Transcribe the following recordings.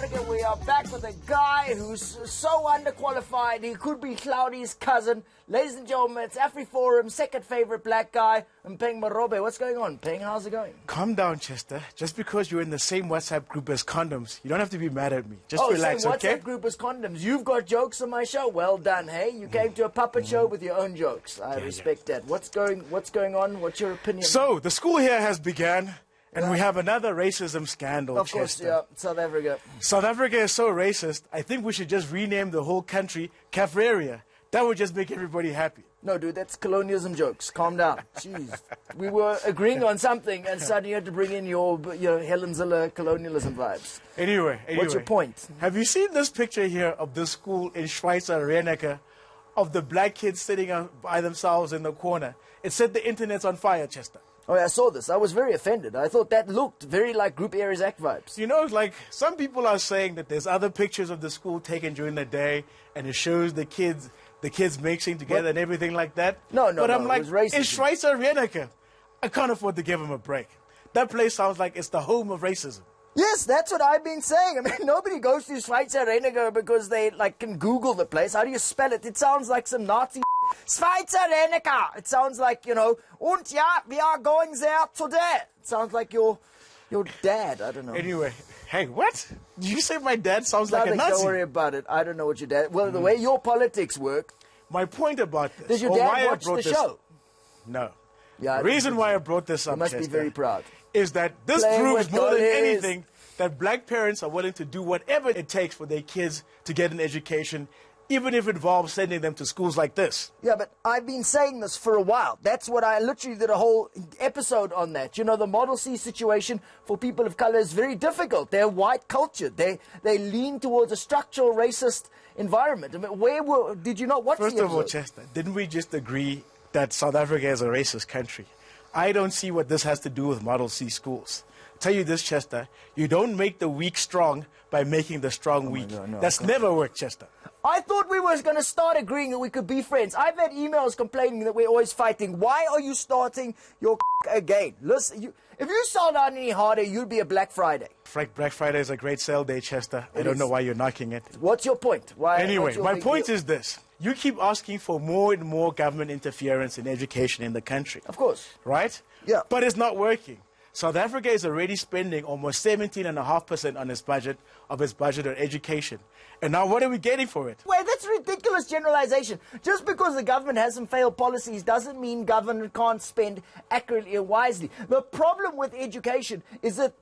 Africa. We are back with a guy who's so underqualified, he could be Cloudy's cousin. Ladies and gentlemen, it's AfriForum, second favorite black guy, Mpeng Marobe. What's going on, Mpeng? How's it going? Calm down, Chester. Just because you're in the same WhatsApp group as condoms, you don't have to be mad at me. Just relax, same okay? WhatsApp group as condoms. You've got jokes on my show. Well done, hey? You came to a puppet show with your own jokes. I respect that. What's going on? What's your opinion? So, the school here has begun. And we have another racism scandal, Of course, Chester. yeah, South Africa. South Africa is so racist, I think we should just rename the whole country Contrarian. That would just make everybody happy. No, dude, that's colonialism jokes. Calm down. Jeez. We were agreeing on something, and suddenly you had to bring in your Helen Ziller colonialism vibes. Anyway. What's your point? Have you seen this picture here of the school in Schweizer, of the black kids sitting by themselves in the corner? It said the internet's on fire, Chester. Oh, yeah, I saw this. I was very offended. I thought that looked very like Group Aries Act vibes. You know, like, some people are saying that there's other pictures of the school taken during the day, and it shows the kids mixing together and everything like that. But I'm like, it was in racist. Schweizer, I can't afford to give them a break. That place sounds like it's the home of racism. Yes, that's what I've been saying. I mean, nobody goes to Schweizer because they, can Google the place. How do you spell it? It sounds like some Nazi Schweizer. It sounds like, und ja, we are going there today. It sounds like your dad. I don't know. Anyway, hey, what? Did you say my dad sounds like a Nazi? Don't worry about it. I don't know what your dad... Well, the way your politics work... My point about this... Did your dad watch the show? No. Yeah, the reason why I brought this up, you must be Chester, very proud. Is that this Playing proves with more than dollies. anything that black parents are willing to do whatever it takes for their kids to get an education, even if it involves sending them to schools like this. Yeah, but I've been saying this for a while. That's what I literally did a whole episode on that. The Model C situation for people of color is very difficult. They're white culture. They lean towards a structural racist environment. I mean, did you not watch the episode? First of all, Chester, didn't we just agree that South Africa is a racist country? I don't see what this has to do with Model C schools. Tell you this, Chester, you don't make the weak strong by making the strong weak. God, no, That's never worked, Chester. I thought we were going to start agreeing that we could be friends. I've had emails complaining that we're always fighting. Why are you starting your again? Listen, if you sold out any harder, you'd be a Black Friday. Black Friday is a great sale day, Chester. I don't know why you're knocking it. What's your point? Anyway, my point is this. You keep asking for more and more government interference in education in the country. Of course. Right? Yeah. But it's not working. South Africa is already spending almost 17.5% on its budget on education. And now what are we getting for it? Wait, that's ridiculous generalization. Just because the government has some failed policies doesn't mean government can't spend accurately and wisely. The problem with education is that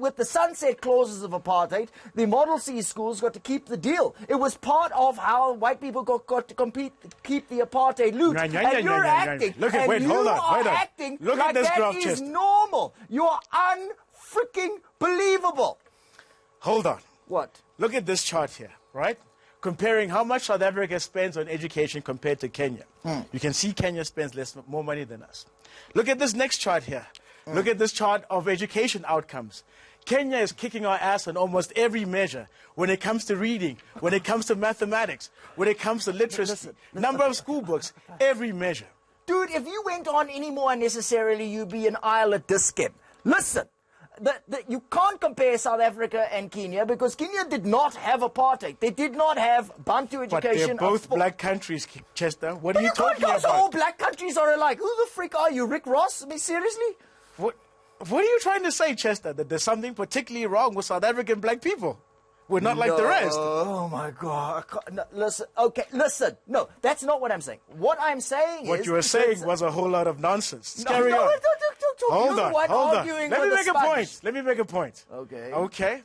with the sunset clauses of apartheid, the Model C schools got to keep the deal. It was part of how white people got to keep the apartheid loot. And you're acting, hold on. acting Look like at this that graph, is Chester. normal. You're unfreaking believable. Hold on. What? Look at this chart here, right? Comparing how much South Africa spends on education compared to Kenya. You can see Kenya spends more money than us. Look at this next chart here. Look at this chart of education outcomes. Kenya is kicking our ass on almost every measure when it comes to reading, when it comes to mathematics, when it comes to literacy, number of school books, every measure. Dude, if you went on any more unnecessarily, you'd be an Isle of Diskim. Listen, you can't compare South Africa and Kenya because Kenya did not have apartheid. They did not have Bantu education. But they're both black countries, Chester. What are you talking about? All black countries are alike. Who the frick are you, Rick Ross? I mean, seriously? What are you trying to say, Chester? That there's something particularly wrong with South African black people? We're not like the rest. Oh, my God. Listen. No, that's not what I'm saying. What I'm saying is... What you were saying was a whole lot of nonsense. Carry on. Don't. Hold on. Let me make a point. Okay.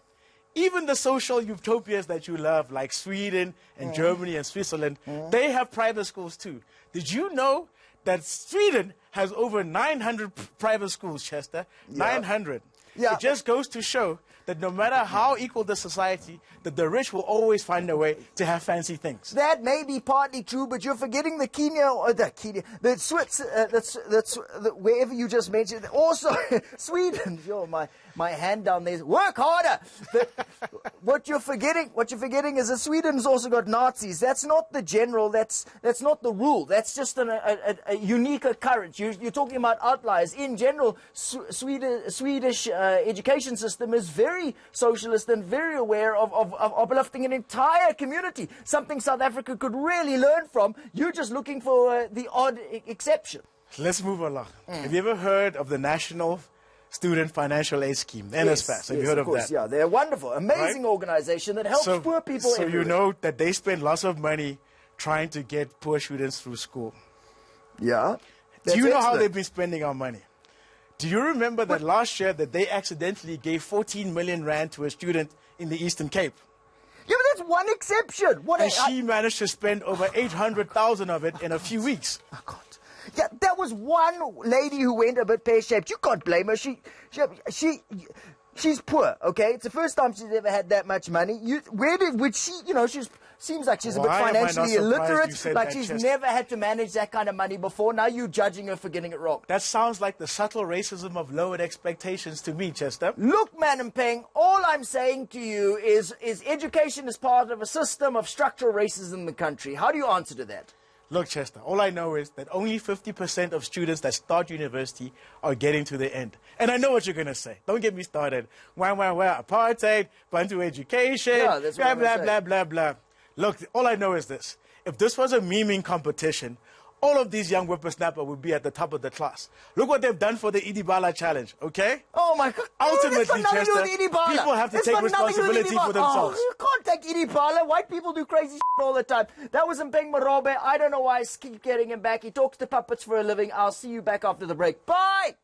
Even the social utopias that you love, like Sweden and Germany and Switzerland, they have private schools too. Did you know that Sweden has over 900 private schools, Chester? 900. Yeah. It just goes to show that no matter how equal the society, that the rich will always find a way to have fancy things. That may be partly true, but you're forgetting the Swiss, wherever you just mentioned. Also, Sweden. Yo, my hand down there. Work harder. What you're forgetting is that Sweden's also got Nazis. That's not the general. That's not the rule. That's just a unique occurrence. You're talking about outliers. In general, Swedish education system is very very socialist and very aware of uplifting an entire community, something South Africa could really learn from. You're just looking for the odd exception. Let's move along. Have you ever heard of the National Student Financial Aid Scheme, NSFAS? Have you heard of that? Yeah, they're wonderful, amazing organization that helps poor people So everywhere. you know that they spend lots of money trying to get poor students through school. Yeah. Do you know how they've been spending our money? Do you remember that last year that they accidentally gave 14 million rand to a student in the Eastern Cape? Yeah, but that's one exception. And she managed to spend over 800,000 of it in a few weeks. I can't. Yeah, that was one lady who went a bit pear-shaped. You can't blame her. She's poor, okay? It's the first time she's ever had that much money. Seems like she's a bit financially illiterate, like she's never had to manage that kind of money before. Now you're judging her for getting it wrong. That sounds like the subtle racism of lowered expectations to me, Chester. Look, Madam Peng, all I'm saying to you is education is part of a system of structural racism in the country. How do you answer to that? Look, Chester, all I know is that only 50% of students that start university are getting to the end. And I know what you're going to say. Don't get me started. Apartheid, Bantu education, Yeah, that's what blah, I'm blah, blah, blah, blah. Look, all I know is this. If this was a memeing competition, all of these young whippersnappers would be at the top of the class. Look what they've done for the Idibala challenge, okay? Oh, my God. Ultimately, Chester, people have to take responsibility for themselves. Oh, you can't take Idibala. White people do crazy shit all the time. That was Mpeng Marobe. I don't know why I keep getting him back. He talks to puppets for a living. I'll see you back after the break. Bye!